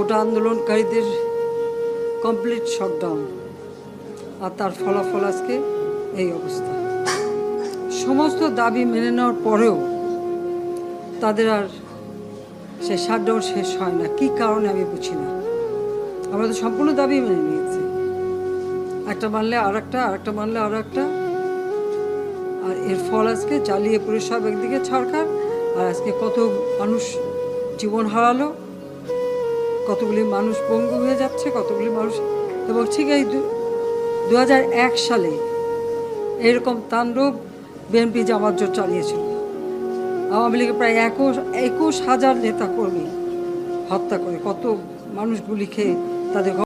কোটা আন্দোলনকারীদের complete shutdown, আর তার ফলাফল আজকে এই অবস্থা। সমস্ত দাবি মেনে নেওয়ার পরেও তাদের আর সে শাটডাউন শেষ হয় না। কী কারণে আমি বুঝি না। আমরা তো সম্পূর্ণ দাবি মেনে নিয়েছি, একটা মানলে আর একটা, আর একটা মানলে আর একটা, আর এর ফল আজকে জ্বালিয়ে পুরে সব একদিকে ছাড়খাড়। আর আজকে কত মানুষ জীবন হারালো, কতগুলি মানুষ পঙ্গু হয়ে যাচ্ছে, কতগুলি মানুষ। এবং ঠিক এই 2001 সালে এরকম তাণ্ডব বিএনপি জামাত জোট চালিয়েছিল। আওয়ামী লীগের প্রায় 21,000 নেতা কর্মী হত্যা করে, কত মানুষ গুলি খেয়ে তাদের